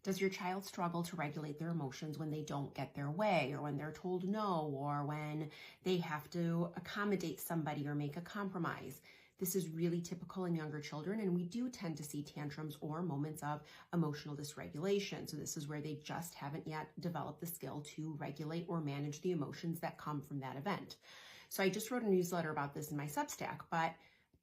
Does your child struggle to regulate their emotions when they don't get their way, or when they're told no, or when they have to accommodate somebody or make a compromise? This is really typical in younger children, and we do tend to see tantrums or moments of emotional dysregulation. So this is where they just haven't yet developed the skill to regulate or manage the emotions that come from that event. So I just wrote a newsletter about this in my Substack, but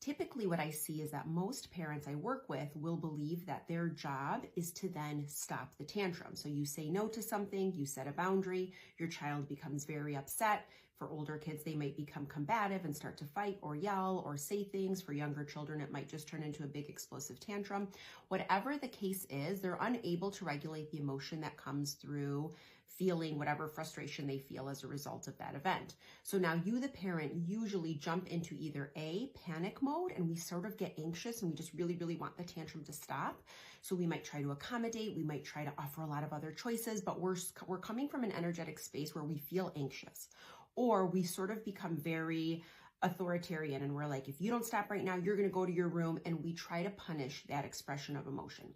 typically what I see is that most parents I work with will believe that their job is to then stop the tantrum. So you say no to something, you set a boundary, your child becomes very upset. For older kids, they might become combative and start to fight or yell or say things. For younger children, it might just turn into a big explosive tantrum. Whatever the case is, they're unable to regulate the emotion that comes through feeling whatever frustration they feel as a result of that event. So now you, the parent, usually jump into either A, panic mode, and we sort of get anxious and we just really, really want the tantrum to stop. So we might try to accommodate, we might try to offer a lot of other choices, but we're coming from an energetic space where we feel anxious. Or we sort of become very authoritarian and we're like, if you don't stop right now, you're going to go to your room, and we try to punish that expression of emotion.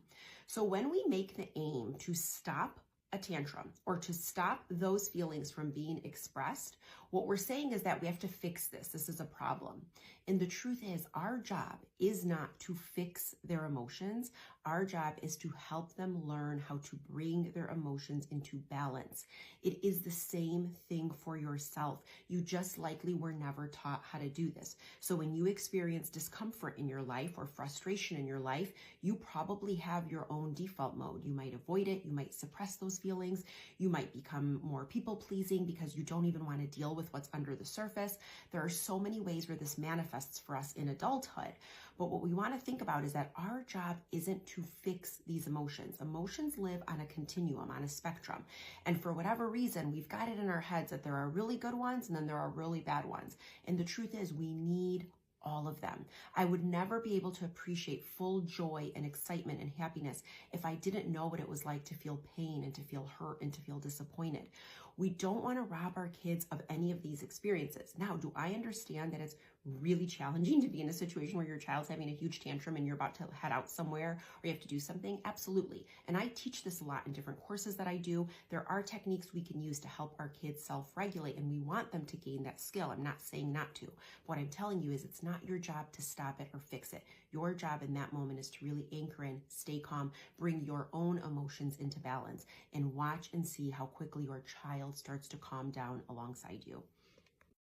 So when we make the aim to stop a tantrum or to stop those feelings from being expressed, what we're saying is that we have to fix this. This is a problem. And the truth is, our job is not to fix their emotions. Our job is to help them learn how to bring their emotions into balance. It is the same thing for yourself. You just likely were never taught how to do this. So when you experience discomfort in your life or frustration in your life, you probably have your own default mode. You might avoid it. You might suppress those feelings. You might become more people-pleasing because you don't even want to deal with what's under the surface. There are so many ways where this manifests for us in adulthood. But what we want to think about is that our job isn't to fix these emotions. Emotions live on a continuum, on a spectrum. And for whatever reason, we've got it in our heads that there are really good ones and then there are really bad ones. And the truth is, we need all of them. I would never be able to appreciate full joy and excitement and happiness if I didn't know what it was like to feel pain and to feel hurt and to feel disappointed. We don't want to rob our kids of any of these experiences. Now, do I understand that it's really challenging to be in a situation where your child's having a huge tantrum and you're about to head out somewhere or you have to do something? Absolutely. And I teach this a lot in different courses that I do. There are techniques we can use to help our kids self-regulate, and we want them to gain that skill. I'm not saying not to. What I'm telling you is it's not your job to stop it or fix it. Your job in that moment is to really anchor in, stay calm, bring your own emotions into balance, and watch and see how quickly your child starts to calm down alongside you.